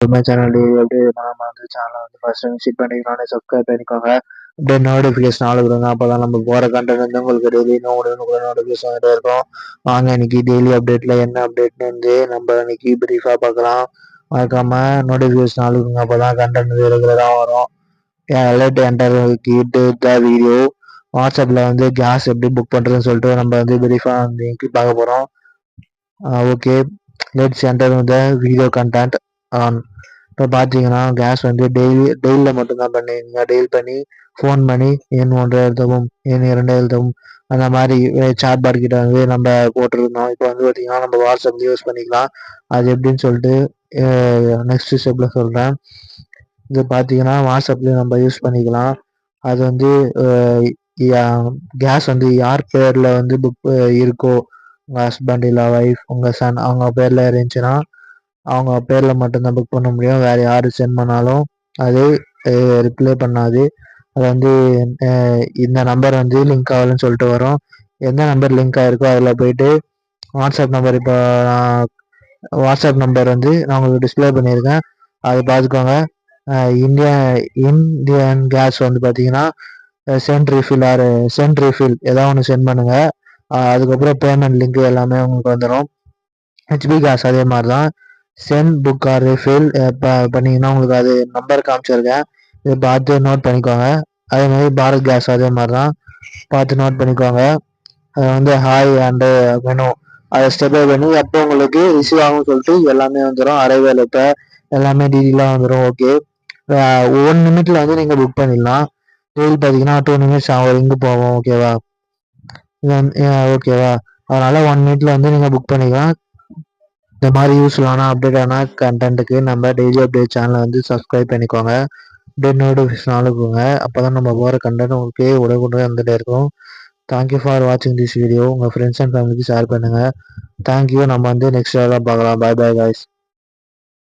நம்ம சேனல் அப்படியே நாம வந்து சேனலை வந்து ஃபர்ஸ்ட் விசிட் பண்ணிக்கணும், சப்ஸ்கிரைப் பண்ணிக்கோங்க. அப்படியே நோட்டிஃபிகேஷன் ஆள் கொடுங்க. அப்போதான் நம்ம போகிற கண்டென்ட் வந்து உங்களுக்கு டெய்லி நோட்டிஃபிகேஷன் வந்துட்டே இருக்கும். வாங்க இன்னைக்கு டெய்லி அப்டேட்ல என்ன அப்டேட்னு வந்து நம்ம இன்னைக்கு ப்ரீஃபாக பார்க்கலாம். மறக்காம நோட்டிஃபிகேஷன் ஆள் கொடுங்க. அப்போதான் கண்டென்ட் வந்து ரெகுலராக வரும். Alert enter keyed the video. வாட்ஸ்அப்பில் வந்து கேஸ் எப்படி புக் பண்ணுறதுன்னு சொல்லிட்டு நம்ம வந்து ப்ரீஃபாக வந்து பார்க்க போகிறோம். Okay, let's enter the video content on. இப்போ பார்த்தீங்கன்னா கேஸ் வந்து டெய்லியில் மட்டும்தான் பண்ணுவீங்க. டெய்ல் பண்ணி ஃபோன் பண்ணி எண் 1 எழுதவும், எண் 2 எழுதவும், அந்த மாதிரி சாட் பாட் கிட்ட வந்து நம்ம போட்டிருந்தோம். இப்போ வந்து பார்த்தீங்கன்னா நம்ம வாட்ஸ்அப் யூஸ் பண்ணிக்கலாம். அது எப்படின்னு சொல்லிட்டு நெக்ஸ்ட் ஸ்டெப்பில் சொல்கிறேன். இது பார்த்தீங்கன்னா வாட்ஸ்அப்லேயும் நம்ம யூஸ் பண்ணிக்கலாம். அது வந்து கேஸ் வந்து யார் பேரில் வந்து புக் இருக்கோ, உங்கள் ஹஸ்பண்ட் இல்லை ஒய்ஃப், உங்கள் சன், அவங்க பேரில் இருந்துச்சுன்னா அவங்க பேரில் மட்டும்தான் புக் பண்ண முடியும். வேறு யார் சென்ட் பண்ணாலும் அது ரிப்ளை பண்ணாது. அது வந்து இந்த நம்பர் வந்து லிங்க் ஆகலன்னு சொல்லிட்டு வரும். எந்த நம்பர் லிங்க் ஆகிருக்கோ அதில் போயிட்டு வாட்ஸ்அப் நம்பர், இப்போ வாட்ஸ்அப் நம்பர் வந்து நான் உங்களுக்கு டிஸ்பிளே பண்ணியிருக்கேன், அதை பார்த்துக்கோங்க. இந்தியன் கேஸ் வந்து பார்த்தீங்கன்னா சென்ட் ரீஃபில் ஏதாவது ஒன்று சென்ட் பண்ணுங்கள். அதுக்கப்புறம் பேமெண்ட் லிங்க் எல்லாமே உங்களுக்கு வந்துடும். ஹெச்பி கேஸ் அதே மாதிரி தான். சென்ட் புக் ஆர் ரீஃபில் பண்ணிங்கன்னா உங்களுக்கு அது நம்பர் காமிச்சிருக்கேன், இதை பார்த்து நோட் பண்ணிக்கோங்க. அதே மாதிரி பாரத் கேஸ் அதே மாதிரி தான், பார்த்து நோட் பண்ணிக்கோங்க. அதை வந்து ஹாய் அண்டு வேணும், அதை ஸ்டெப் பை பண்ணி எப்போ உங்களுக்கு ரிசீவ் ஆகும்னு சொல்லிட்டு எல்லாமே வந்துடும். அரைவேல் இப்போ எல்லாமே டீட்டெயிலாக வந்துடும். ஓகே, 1 நிமிட்ல வந்து நீங்கள் புக் பண்ணிடலாம். டெய்லி பார்த்தீங்கன்னா 2 நிமிட்ஸ் ஆகும் ரிங்கு போவோம். ஓகேவா? ஓகேவா? அதனால 1 மினிட்ல வந்து நீங்கள் புக் பண்ணிக்கலாம். இந்த மாதிரி யூஸ்ஃபுல்லான அப்டேட்டான கண்டென்ட்டுக்கு நம்ம டெய்லி அப்டேட் சேனலை வந்து சப்ஸ்கிரைப் பண்ணிக்கோங்க. அப்டேட் நோட்டிஃபிகேஷன் ஆளுக்குங்க. அப்போ தான் நம்ம போகிற கண்டென்ட் உங்களுக்கு உடனுக்குடன் வந்துட்டே இருக்கும். தேங்க்யூ ஃபார் வாட்சிங் திஸ் வீடியோ. உங்கள் ஃப்ரெண்ட்ஸ் அண்ட் ஃபேமிலிக்கு ஷேர் பண்ணுங்கள். தேங்க்யூ. நம்ம வந்து நெக்ஸ்ட் பார்க்கலாம். Bye bye guys.